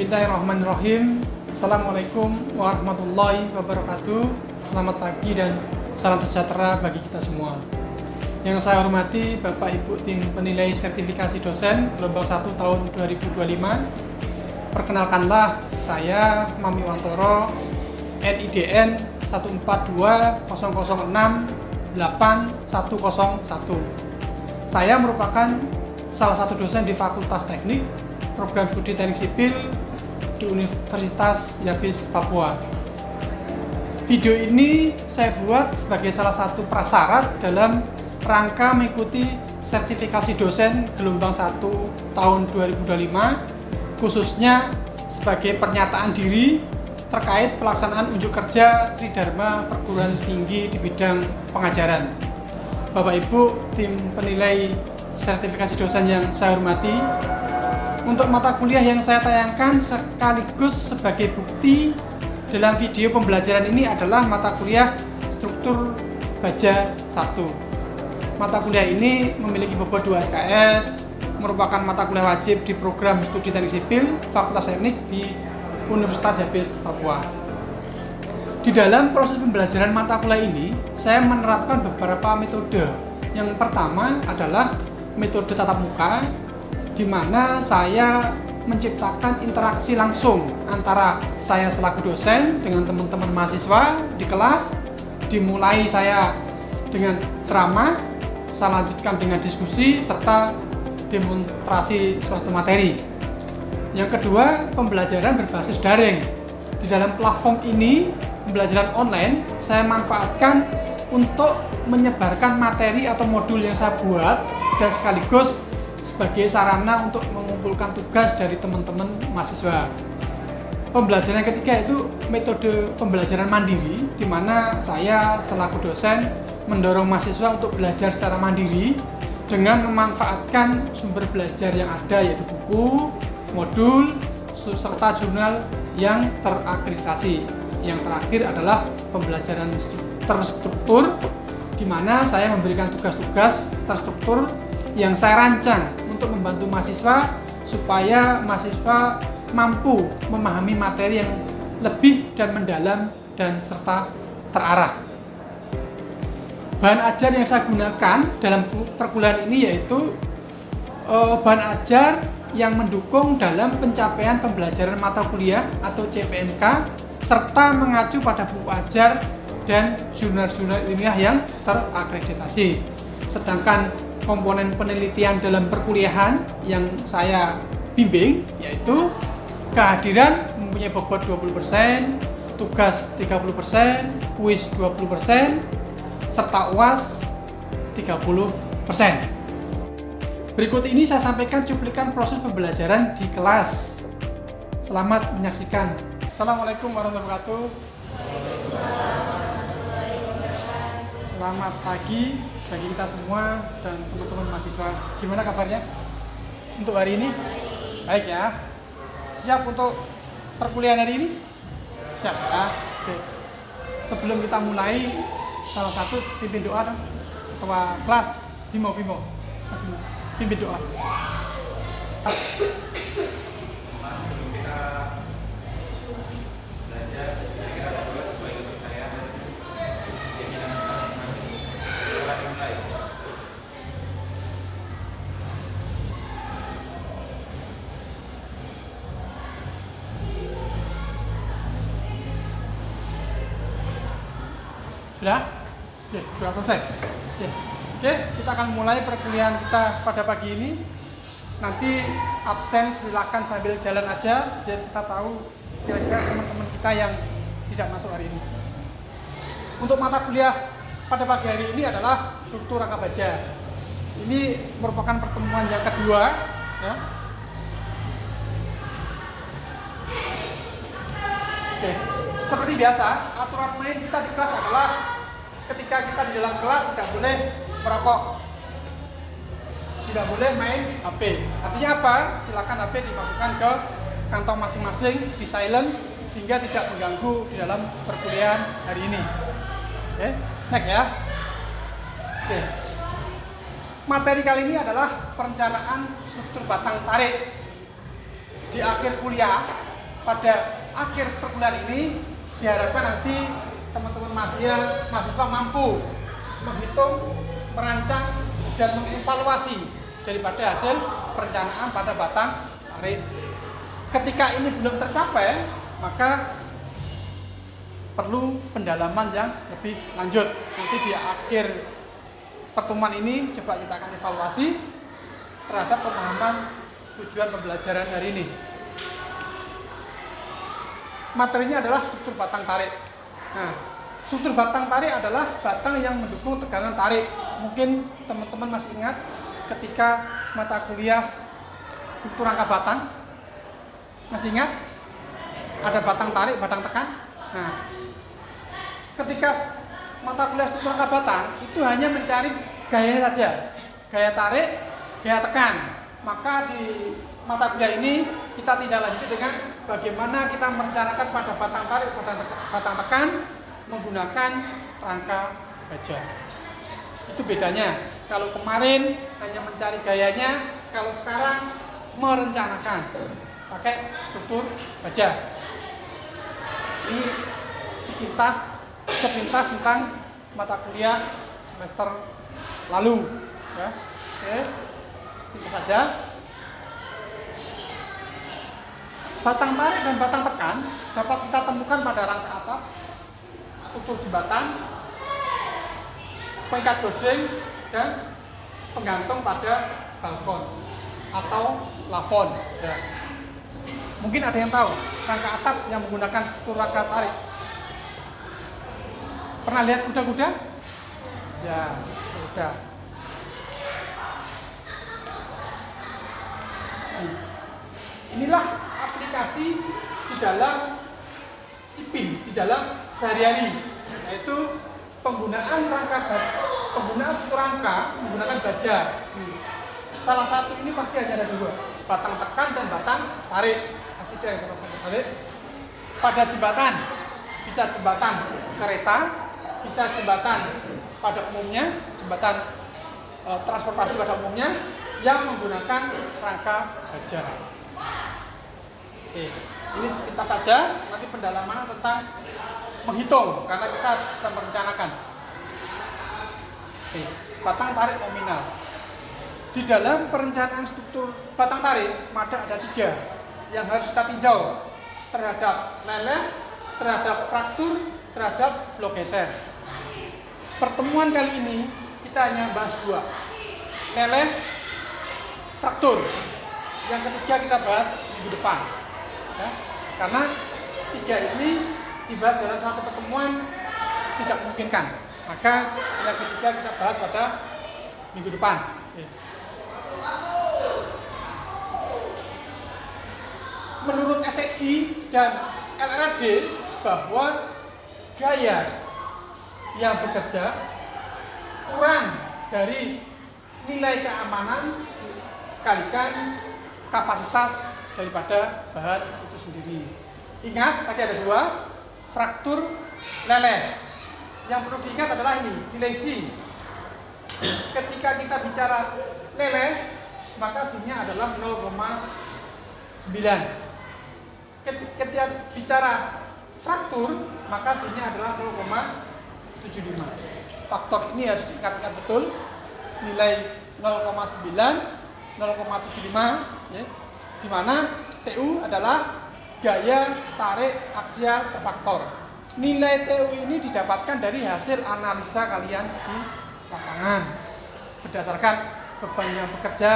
Bismillahirrahmanirrahim. Assalamualaikum warahmatullahi wabarakatuh. Selamat pagi dan salam sejahtera bagi kita semua. Yang saya hormati Bapak Ibu tim penilai sertifikasi dosen gelombang 1 tahun 2025. Perkenalkanlah, saya Mami Wantoro, NIDN 142006801. Saya merupakan salah satu dosen di Fakultas Teknik Program Studi Teknik Sipil di Universitas Yabis Papua. Video ini saya buat sebagai salah satu prasyarat dalam rangka mengikuti sertifikasi dosen gelombang 1 tahun 2025, khususnya sebagai pernyataan diri terkait pelaksanaan unjuk kerja Tridharma Perguruan Tinggi di bidang pengajaran. Bapak Ibu tim penilai sertifikasi dosen yang saya hormati, untuk mata kuliah yang saya tayangkan sekaligus sebagai bukti dalam video pembelajaran ini adalah mata kuliah Struktur Baja 1. Mata kuliah ini memiliki bobot 2 SKS, merupakan mata kuliah wajib di program studi teknik sipil Fakultas Teknik di Universitas Yabis Papua. Di dalam proses pembelajaran mata kuliah ini, saya menerapkan beberapa metode. Yang pertama adalah metode tatap muka, di mana saya menciptakan interaksi langsung antara saya selaku dosen dengan teman-teman mahasiswa di kelas. Dimulai saya dengan ceramah, saya lanjutkan dengan diskusi serta demonstrasi suatu materi. Yang kedua, pembelajaran berbasis daring. Di dalam platform ini, pembelajaran online, saya manfaatkan untuk menyebarkan materi atau modul yang saya buat dan sekaligus sebagai sarana untuk mengumpulkan tugas dari teman-teman mahasiswa. Pembelajaran yang ketiga itu metode pembelajaran mandiri, di mana saya selaku dosen mendorong mahasiswa untuk belajar secara mandiri dengan memanfaatkan sumber belajar yang ada, yaitu buku, modul, serta jurnal yang terakreditasi. Yang terakhir adalah pembelajaran terstruktur, di mana saya memberikan tugas-tugas terstruktur yang saya rancang untuk membantu mahasiswa supaya mahasiswa mampu memahami materi yang lebih dan mendalam dan serta terarah. Bahan ajar yang saya gunakan dalam perkuliahan ini yaitu bahan ajar yang mendukung dalam pencapaian pembelajaran mata kuliah atau CPMK serta mengacu pada buku ajar dan jurnal-jurnal ilmiah yang terakreditasi. Sedangkan komponen penelitian dalam perkuliahan yang saya bimbing yaitu kehadiran mempunyai bobot 20%, tugas 30%, kuis 20%, serta UAS 30%. Berikut ini saya sampaikan cuplikan proses pembelajaran di kelas. Selamat menyaksikan. Assalamualaikum warahmatullahi wabarakatuh. Selamat pagi bagi kita semua dan teman-teman mahasiswa. Gimana kabarnya untuk hari ini? Baik ya. Siap untuk perkuliahan hari ini? Siap ya. Oke. Sebelum kita mulai, salah satu pimpin doa dong. Ketua kelas Bimo. Mas Bimo, pimpin doa. Sudah? Oke, sudah selesai. Oke, kita akan mulai perkuliahan kita pada pagi ini. Nanti absen silakan sambil jalan aja biar kita tahu kira-kira teman-teman kita yang tidak masuk hari ini. Untuk mata kuliah pada pagi hari ini adalah struktur rangka baja. Ini merupakan pertemuan yang kedua, ya. Oke, seperti biasa, aturan main kita di kelas adalah ketika kita di dalam kelas tidak boleh merokok, tidak boleh main HP. Artinya apa? Silakan HP dimasukkan ke kantong masing-masing, di silent, sehingga tidak mengganggu di dalam perkuliahan hari ini. Oke, next ya. Oke. Materi kali ini adalah perencanaan struktur batang tarik. Di akhir kuliah pada akhir perkuliahan ini diharapkan nanti teman-teman mahasiswa mampu menghitung, merancang, dan mengevaluasi daripada hasil perencanaan pada batang tarik. Ketika ini belum tercapai, maka perlu pendalaman yang lebih lanjut. Nanti di akhir pertemuan ini coba kita akan evaluasi terhadap pemahaman tujuan pembelajaran hari ini. Materinya adalah struktur batang tarik. Nah, struktur batang tarik adalah batang yang mendukung tegangan tarik. Mungkin teman-teman masih ingat ketika mata kuliah struktur rangka batang. Masih ingat? Ada batang tarik, batang tekan. Nah, ketika mata kuliah struktur rangka batang itu hanya mencari gayanya saja. Gaya tarik, gaya tekan. Maka di mata kuliah ini kita tidak lanjut dengan bagaimana kita merencanakan pada batang tarik, batang tekan menggunakan rangka baja. Itu bedanya. Kalau kemarin hanya mencari gayanya, kalau sekarang merencanakan pakai struktur baja. Ini sepintas tentang mata kuliah semester lalu, ya. Oke, sepintas saja. Batang tarik dan batang tekan dapat kita temukan pada rangka atap, struktur jembatan, pengikat gording, dan penggantung pada balkon atau plafon. Ya. Mungkin ada yang tahu rangka atap yang menggunakan struktur rangka tarik. Pernah lihat kuda-kuda? Ya, kuda. Inilah aplikasi di dalam sipil, di dalam sehari-hari, yaitu penggunaan struktur rangka menggunakan baja. Salah satu ini pasti hanya ada dua, batang tekan dan batang tarik. Pasti ada yang batang tarik. Pada jembatan, bisa jembatan kereta, bisa jembatan pada umumnya, jembatan transportasi pada umumnya yang menggunakan rangka baja. Oke, ini sepintas saja. Nanti pendalaman tentang menghitung karena kita bisa merencanakan. Oke, batang tarik nominal. Di dalam perencanaan struktur batang tarik, maka ada 3 yang harus kita tinjau terhadap leleh, terhadap fraktur, terhadap blok geser. Pertemuan kali ini kita hanya bahas 2, leleh, fraktur. Yang ketiga kita bahas minggu depan, ya, karena 3 ini dibahas dalam satu pertemuan tidak memungkinkan. Maka yang ketiga kita bahas pada minggu depan. Menurut SEI dan LRFD bahwa gaya yang bekerja kurang dari nilai keamanan dikalikan kapasitas daripada bahan itu sendiri. Ingat tadi ada 2, fraktur, leleh. Yang perlu diingat adalah ini, nilai C. Ketika kita bicara leleh, maka C-nya adalah 0,9. Ketika bicara fraktur, maka C-nya adalah 0,75. Faktor ini harus diingat-ingat betul. Nilai 0,9, 0,75, ya, di mana TU adalah gaya tarik aksial terfaktor. Nilai TU ini didapatkan dari hasil analisa kalian di lapangan berdasarkan beban yang bekerja.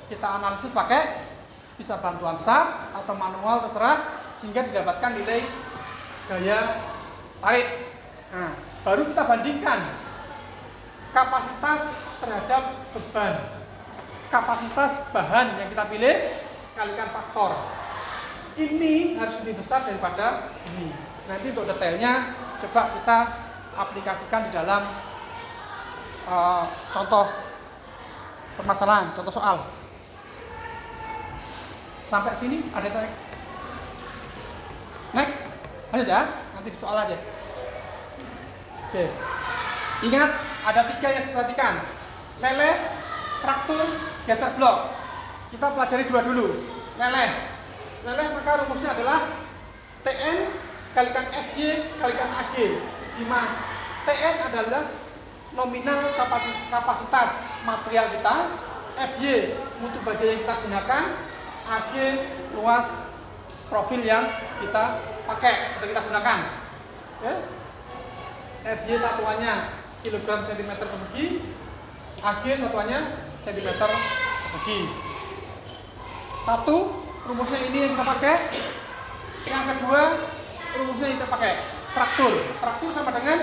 Kita analisis pakai bisa bantuan SAP atau manual terserah, sehingga didapatkan nilai gaya tarik. Nah, baru kita bandingkan kapasitas terhadap beban, kapasitas bahan yang kita pilih kalikan faktor. Ini harus lebih besar daripada ini. Nanti untuk detailnya coba kita aplikasikan di dalam contoh permasalahan, contoh soal. Sampai sini ada yang tanya? Next, lanjut ya, nanti di soal aja. Oke, ingat ada 3 yang saya perhatikan: leleh, fraktur, geser blok. Kita pelajari 2 dulu. Leleh maka rumusnya adalah TN kalikan FY kalikan AG, di mana TN adalah nominal kapasitas material kita, FY mutu baja yang kita gunakan, AG luas profil yang kita pakai atau kita gunakan. Oke? FY satuannya kilogram sentimeter persegi, AG satuannya sentimeter persegi. Satu, rumusnya ini yang kita pakai. Yang kedua, rumusnya yang kita pakai fraktur. Fraktur sama dengan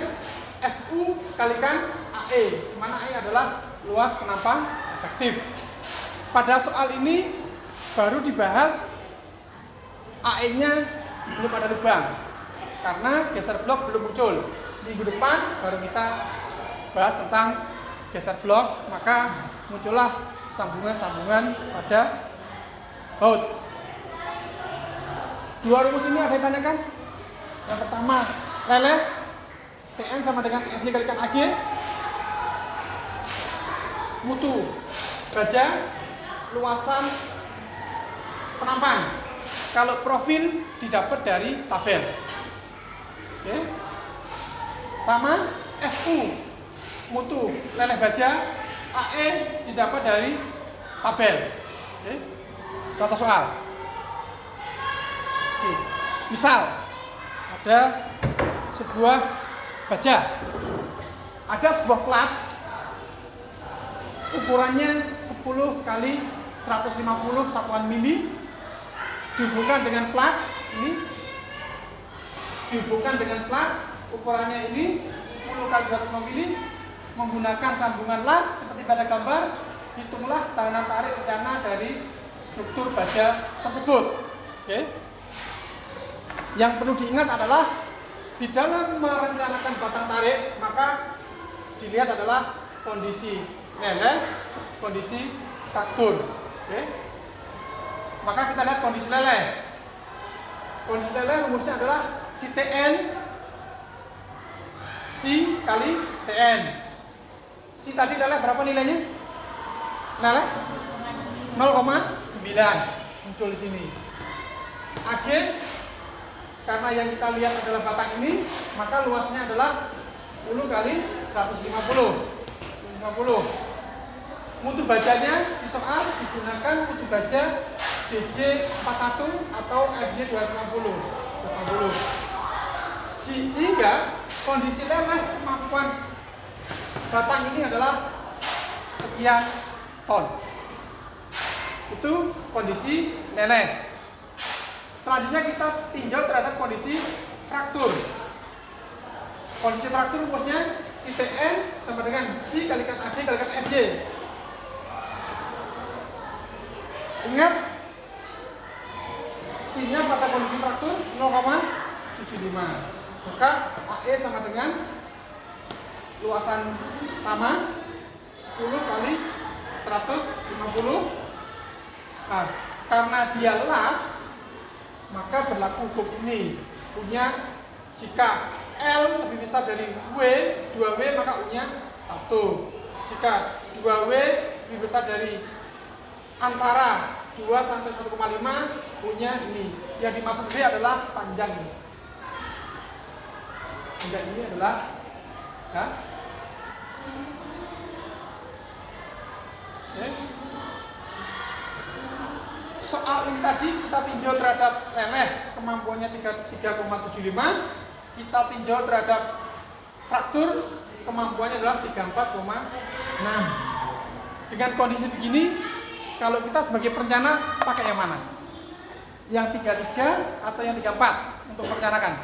FU kalikan AE, di mana AE adalah luas penampang efektif. Pada soal ini baru dibahas AE-nya belum ada lubang karena geser blok belum muncul. Minggu depan baru kita bahas tentang geser blok, maka muncullah sambungan-sambungan pada baut. Dua rumus ini ada yang tanyakan? Yang pertama, leleh TN sama dengan FY kalikan AG, mutu baja, luasan penampang. Kalau profil didapat dari tabel. Oke. Sama FU mutu leleh baja, AE didapat dari tabel. Oke. Contoh soal. Oke. Misal ada sebuah baja, ada sebuah plat ukurannya 10 kali 150 satuan mili, dihubungkan dengan plat ini, dihubungkan dengan plat ukurannya ini 10 kali 150 mili, menggunakan sambungan las seperti pada gambar. Hitunglah tahanan tarik rencana dari struktur baja tersebut. Oke. Yang perlu diingat adalah di dalam merencanakan batang tarik, maka dilihat adalah kondisi leleh, kondisi fraktur. Oke. Maka kita lihat kondisi leleh. Kondisi leleh rumusnya adalah si TN si kali TN. Si tadi leleh berapa nilainya? Leleh 0,9 muncul di sini. AG karena yang kita lihat adalah batang ini, maka luasnya adalah 10 kali 150. Mutu bajanya di soal digunakan mutu baja DJ41 atau FY 250. Sehingga kondisi leleh kemampuan batang ini adalah sekian ton. Itu kondisi leleh. Selanjutnya kita tinjau terhadap kondisi fraktur. Kondisi fraktur rumusnya si TN sama dengan si kalikan AG kalikan FJ. Ingat, C-nya pada kondisi fraktur 0,75. Maka AE sama dengan luasan sama 10 kali 150. Nah, karena dia las, maka berlaku hukum ini. Punya jika L lebih besar dari W, 2W maka U-nya 1. Jika 2W lebih besar dari antara 2 sampai 1,5, U-nya ini. Yang dimaksud W adalah panjang ini. Panjang ini adalah ya. Okay. Soal ini tadi kita tinjau terhadap leleh, kemampuannya 3,75. Kita tinjau terhadap fraktur, kemampuannya adalah 34,6. Dengan kondisi begini, kalau kita sebagai perencana pakai yang mana? Yang 33 atau yang 34 untuk merencanakan?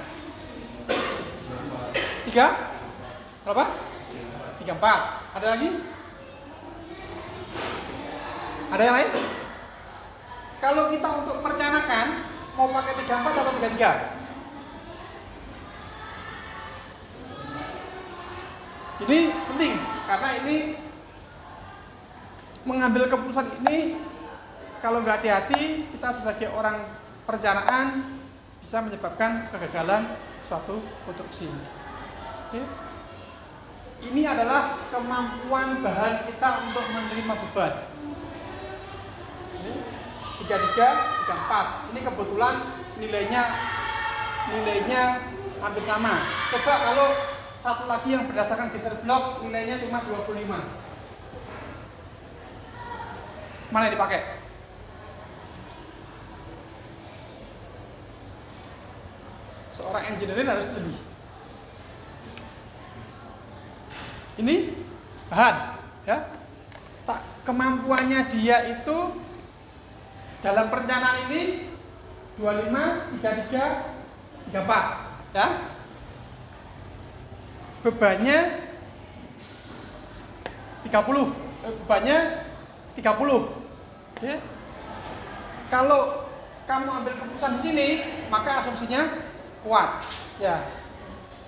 3? Berapa? 34. Ada lagi? Ada yang lain? Kalau kita untuk merencanakan mau pakai 34 atau 33? Ini penting karena ini mengambil keputusan ini kalau nggak hati-hati kita sebagai orang perencanaan bisa menyebabkan kegagalan suatu konstruksi. Oke. Ini adalah kemampuan bahan kita untuk menerima beban. 33, 34. Ini kebetulan nilainya nilainya hampir sama. Coba kalau satu lagi yang berdasarkan geser blok nilainya cuma 25. Mana yang dipakai? Seorang engineer harus jeli. Ini bahan, ya. Tak kemampuannya dia itu dalam perencanaan ini 25, 33, 34, ya. Bebannya 30, bebannya 30. Ya. Kalau kamu ambil keputusan di sini, maka asumsinya kuat, ya.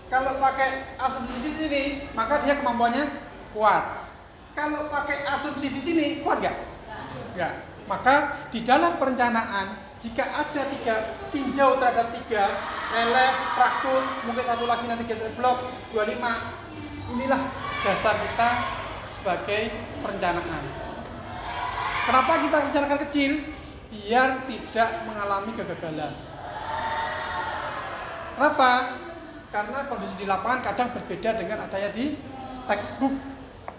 Kalau pakai asumsi di sini, maka dia kemampuannya kuat. Kalau pakai asumsi di sini, kuat nggak? Ya. Maka di dalam perencanaan, jika ada tinjau terhadap 3, leleh, fraktur, mungkin satu lagi nanti geser blok 25, inilah dasar kita sebagai perencanaan. Kenapa kita rencanakan kecil? Biar tidak mengalami kegagalan. Kenapa? Karena kondisi di lapangan kadang berbeda dengan adanya di textbook.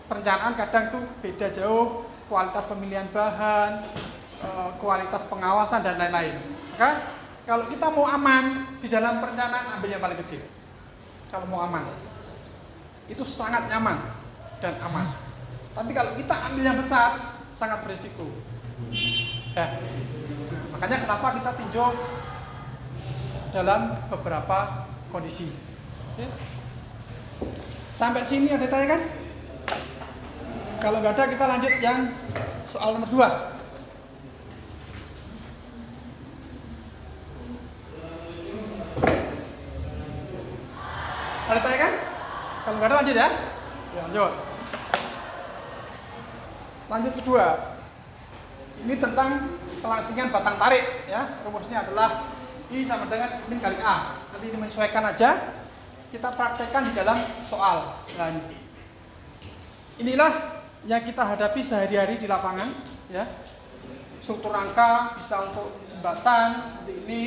Perencanaan kadang tuh beda jauh, kualitas pemilihan bahan, kualitas pengawasan dan lain-lain. Maka kalau kita mau aman di dalam perencanaan, ambil yang paling kecil. Kalau mau aman, itu sangat nyaman dan aman. Tapi kalau kita ambil yang besar, sangat berisiko. Ya. Makanya kenapa kita tinjau dalam beberapa kondisi. Ya. Sampai sini ada tanya kan? Kalau nggak ada, kita lanjut yang soal nomor 2. Ada tanya kan? Kalau nggak ada, lanjut ya. Lanjut. Lanjut kedua. Ini tentang kelangsingan batang tarik, ya. Rumusnya adalah I sama dengan min kali A. Nanti dimenyesuaikan aja. Kita praktekkan di dalam soal. Dan inilah yang kita hadapi sehari-hari di lapangan, ya. Struktur rangka bisa untuk jembatan seperti ini,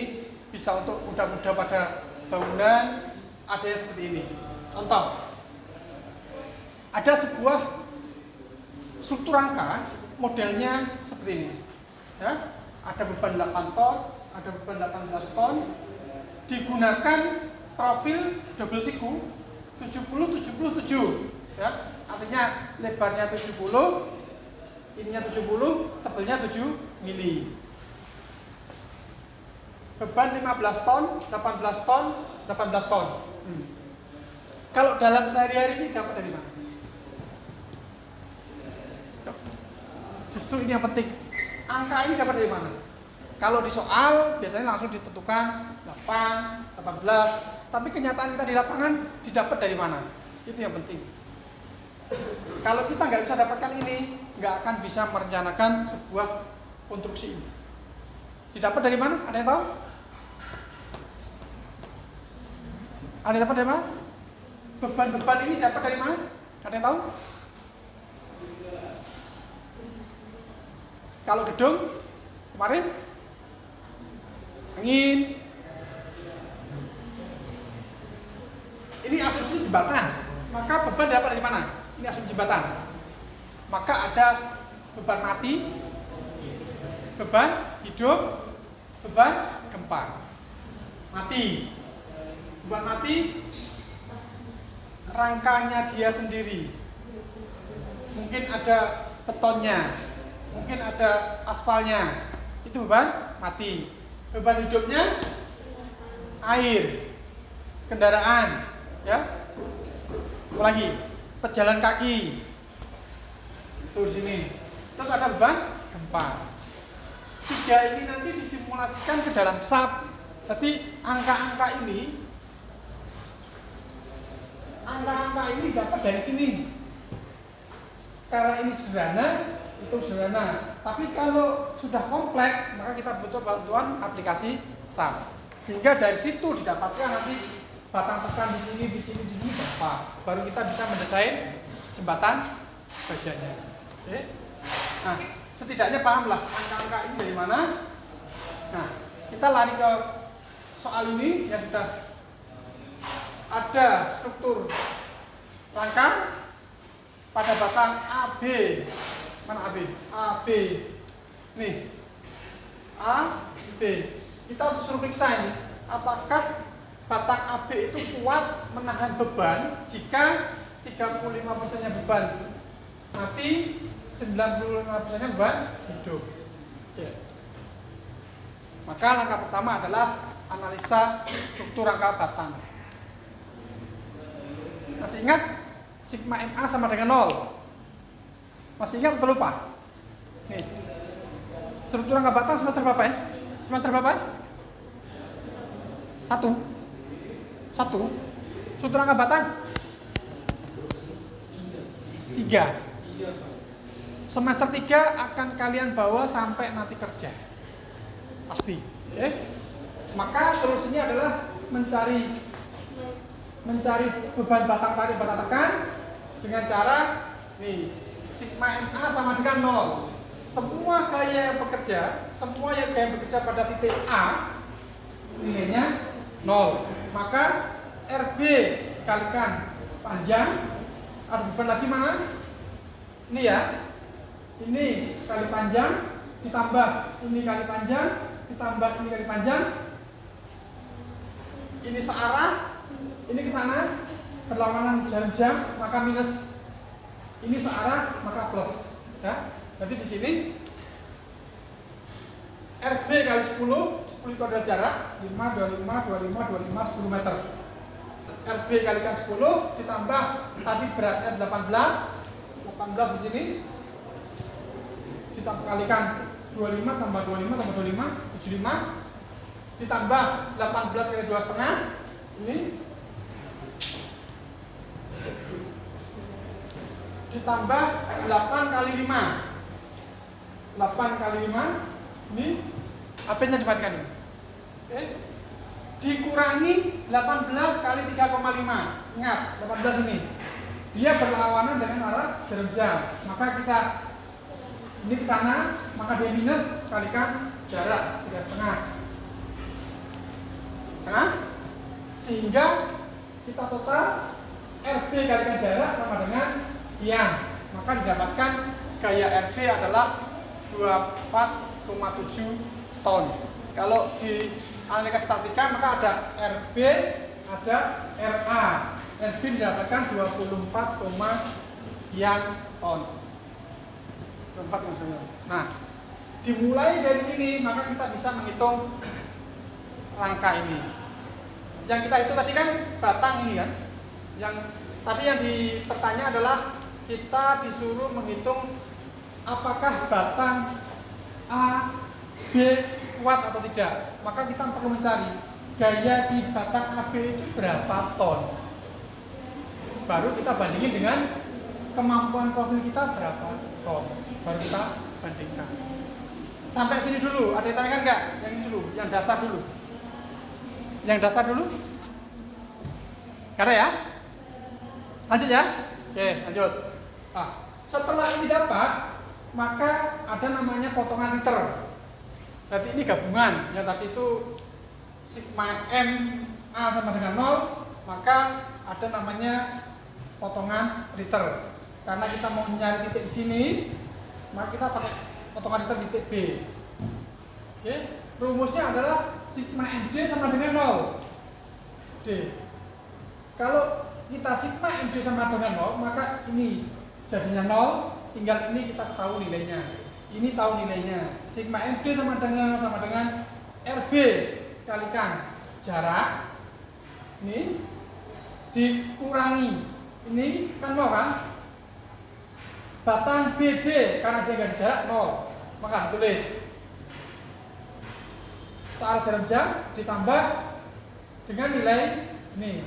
bisa untuk mudah-mudah pada bangunan, ada yang seperti ini. Contoh, ada sebuah struktur rangka modelnya seperti ini, ya. Ada beban 8 ton, ada beban 18 ton, digunakan profil double siku 70-77, ya. Artinya lebarnya 70, ininya 70, tebelnya 7 mili. Beban 15 ton, 18 ton, 18 ton. Kalau dalam sehari-hari ini dapat dari mana? Justru ini yang penting. Angka ini dapat dari mana? Kalau di soal biasanya langsung ditentukan 8, 18. Tapi kenyataan kita di lapangan didapat dari mana? Itu yang penting. Kalau kita nggak bisa dapatkan ini, nggak akan bisa merencanakan sebuah konstruksi ini. Didapat dari mana? Ada yang tahu? Ada yang dapat dari mana? Beban-beban ini dapat dari mana? Ada yang tahu? Kalau gedung kemarin angin, ini asumsi jembatan, maka beban dapat dari mana? Ini asumsi jembatan. Maka ada beban mati, beban hidup, beban gempa. Mati. Beban mati, rangkanya dia sendiri. Mungkin ada betonnya, mungkin ada aspalnya. Itu beban mati. Beban hidupnya air, kendaraan, ya. Apalagi pejalan kaki. Tuh sini. Terus ada beban gempa. 3 ini nanti disimulasikan ke dalam SAP. Jadi angka-angka ini dapat dari sini. Karena ini sederhana, itu sederhana. Tapi kalau sudah kompleks, maka kita butuh bantuan aplikasi SAP. Sehingga dari situ didapatkan nanti batang tekan di sini berapa. Baru kita bisa mendesain jembatan bajanya. Oke. Nah, setidaknya pahamlah angka-angka ini dari mana. Nah, kita lari ke soal ini yang sudah ada struktur rangka pada batang AB. Mana AB? AB. Nih. AB. Kita suruh periksa ini, apakah batang AB itu kuat menahan beban jika 35%-nya beban mati, 95%-nya beban hidup. Oke. Maka langkah pertama adalah analisa struktur rangka batang. Masih ingat sigma MA sama dengan 0? Masih ingat atau lupa? Nih. Struktur rangka batang semester berapa ya? Semester berapa? 1. Struktur rangka batang 3. Semester 3 akan kalian bawa sampai nanti kerja. Pasti. Oke? Maka solusinya adalah mencari beban batang tarik batang tekan dengan cara nih sigma MA sama dengan 0. Semua gaya yang bekerja pada titik A nilainya 0. Maka RB kalikan panjang, ada beban lagi mana? Ini ya. Ini kali panjang ditambah ini kali panjang ditambah ini kali panjang. Ini searah. Ini ke sana berlawanan jarum jam, maka minus. Ini searah, maka plus. Ya. Jadi di sini RB kali 10 itu adalah jarak 5, 25, 25, 25, 10 meter. RB kalikan 10 ditambah tadi beratnya 18 di sini. Kita kalikan 25 tambah 25 tambah 25, 75 ditambah 18 kali 2,5 ini ditambah 8 kali 5 ini apa-nya dimatikan ini. Oke. Dikurangi 18 kali 3,5. Ingat 18 ini dia berlawanan dengan arah jarum jam, maka kita ini ke sana, maka dia minus kalikan jarak 3,5 sehingga kita total RB kalikan jarak sama dengan sekian, maka didapatkan gaya RB adalah 24,7 ton. Kalau di analika statika maka ada RB, ada RA. RB didapatkan 24, sekian ton. 24,9. Nah, dimulai dari sini maka kita bisa menghitung rangka ini. Yang kita itu tadi kan batang ini kan. Yang tadi yang dipertanya adalah kita disuruh menghitung apakah batang A, B kuat atau tidak. Maka kita perlu mencari gaya di batang AB itu berapa ton. Baru kita bandingin dengan kemampuan profil kita berapa ton. Baru kita bandingkan. Sampai sini dulu, ada yang tanyakan nggak? Yang ini dulu, yang dasar dulu. Yang dasar dulu? Karena ya? Lanjut ya? Oke, lanjut. Nah, setelah ini dapat, maka ada namanya potongan liter. Berarti ini gabungan. Yang tadi itu sigma M A sama dengan 0, maka ada namanya potongan liter. Karena kita mau nyari titik di sini, maka kita pakai potongan liter di titik B. Oke, rumusnya adalah sigma MD sama dengan 0. D. Kalau kita sigma MD sama dengan 0, maka ini jadinya 0, tinggal ini kita tahu nilainya. Ini tahu nilainya. Sigma MD sama dengan RB kalikan jarak ini dikurangi ini kan 0 kan? Batang BD karena dia nggak di jarak 0, maka ditulis searah jarum jam ditambah dengan nilai ini.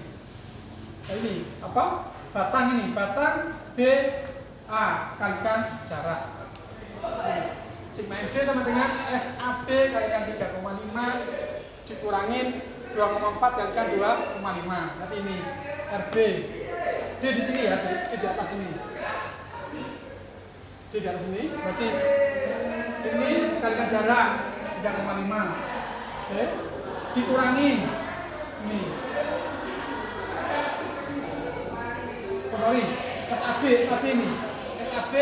Nah, ini apa? Batang ini, batang BA kalikan jarak. Sigma MD sama dengan SAB kalikan 3,5 dikurangin 2,4 kalikan 2,5. Nanti ini RB. D di sini ya, D di atas ini. D di atas ini. Berarti ini kalikan jarak 3,5. Oke. dikurangi ini. Oh, sorry, SAB ini. SAB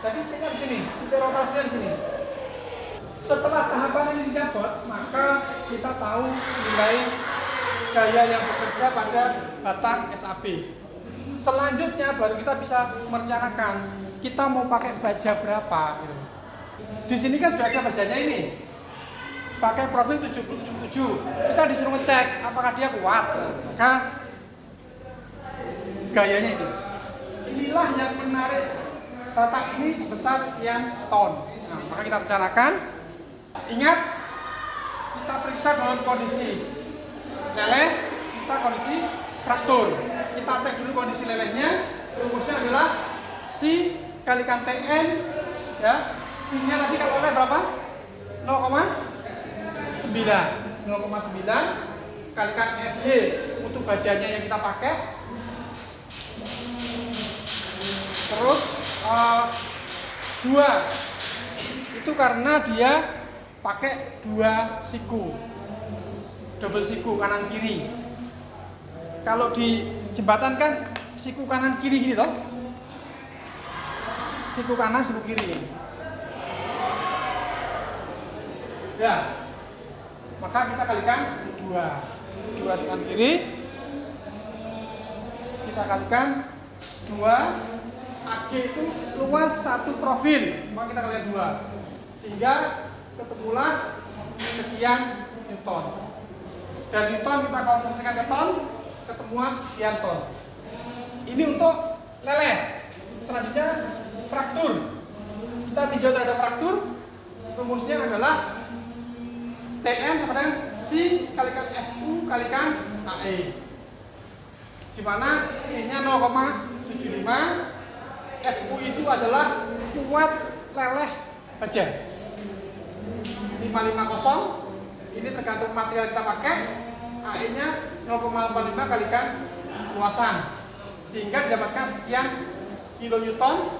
tadi kita di sini, kita rotasinya di sini. Setelah tahapan ini didapat, maka kita tahu nilai gaya yang bekerja pada batang SAB. Selanjutnya baru kita bisa merencanakan kita mau pakai baja berapa gitu. Di sini kan sudah ada bajanya ini. Pakai profil 77. Kita disuruh ngecek apakah dia kuat. Maka gayanya ini. Inilah yang menarik batang ini sebesar sekian ton. Nah, maka kita rencanakan. Ingat, kita periksa dalam kondisi leleh, kita kondisi fraktur. Kita cek dulu kondisi lelehnya. Rumusnya adalah Si kalikan TN, ya. Si-nya tadi kalau leleh berapa? 0,9 kalikan FY untuk bajanya yang kita pakai. Terus 2 itu karena dia pakai 2 siku, double siku kanan kiri. Kalau di jembatan kan siku kanan kiri gini toh, siku kanan siku kiri ya. Maka kita kalikan 2 kanan kiri, kita kalikan 2. AG itu luas 1 profil, maka kita kalikan 2 sehingga ketemulah sekian Newton. Dan Newton kita konversikan ke ton, ketemuan sekian ton. Ini untuk leleh. Selanjutnya fraktur. Kita tinjau terhadap fraktur. Rumusnya adalah TN sama dengan Si kalikan FU kalikan AE. Di mana Si-nya 0,75, FU itu adalah kuat leleh baja. 550, ini tergantung material kita pakai. AE-nya 0,85 kalikan luasan, sehingga didapatkan sekian kilonewton,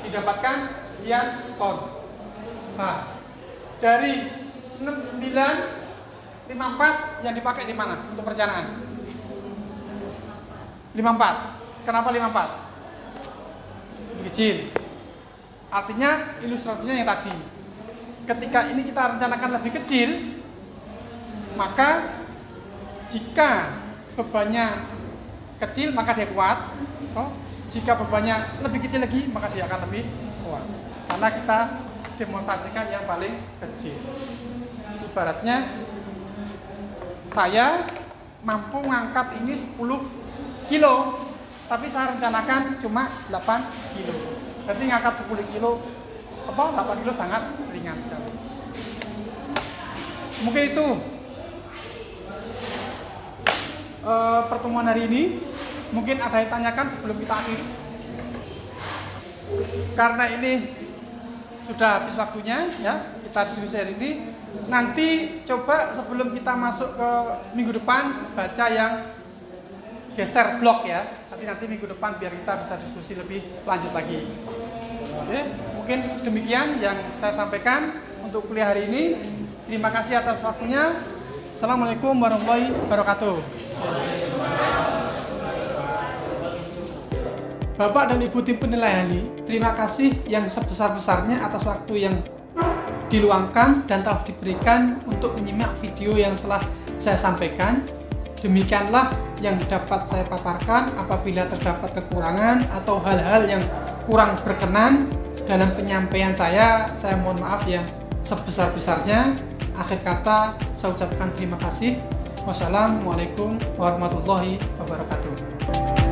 didapatkan sekian ton. Nah, dari 6954 yang dipakai di mana untuk perencanaan? 54. Kenapa 54? Lebih kecil. Artinya ilustrasinya yang tadi. Ketika ini kita rencanakan lebih kecil, maka jika bebannya kecil maka dia kuat. Jika bebannya lebih kecil lagi maka dia akan lebih kuat. Karena kita demonstrasikan yang paling kecil. Ibaratnya saya mampu mengangkat ini 10 kilo, tapi saya rencanakan cuma 8 kilo. Berarti ngangkat 10 kilo 8 kilo sangat ringan sekali. Mungkin itu pertemuan hari ini. Mungkin ada yang tanyakan sebelum kita akhiri. Karena ini sudah habis waktunya, ya, kita diskusi hari ini. Nanti coba sebelum kita masuk ke minggu depan baca yang geser blok ya. Nanti minggu depan biar kita bisa diskusi lebih lanjut lagi. Oke, mungkin demikian yang saya sampaikan untuk kuliah hari ini. Terima kasih atas waktunya. Assalamualaikum warahmatullahi wabarakatuh. Bapak dan Ibu tim penilaian ini, terima kasih yang sebesar-besarnya atas waktu yang diluangkan dan telah diberikan untuk menyimak video yang telah saya sampaikan. Demikianlah yang dapat saya paparkan. Apabila terdapat kekurangan atau hal-hal yang kurang berkenan dalam penyampaian saya mohon maaf yang sebesar-besarnya. Akhir kata, saya ucapkan terima kasih. Wassalamualaikum warahmatullahi wabarakatuh.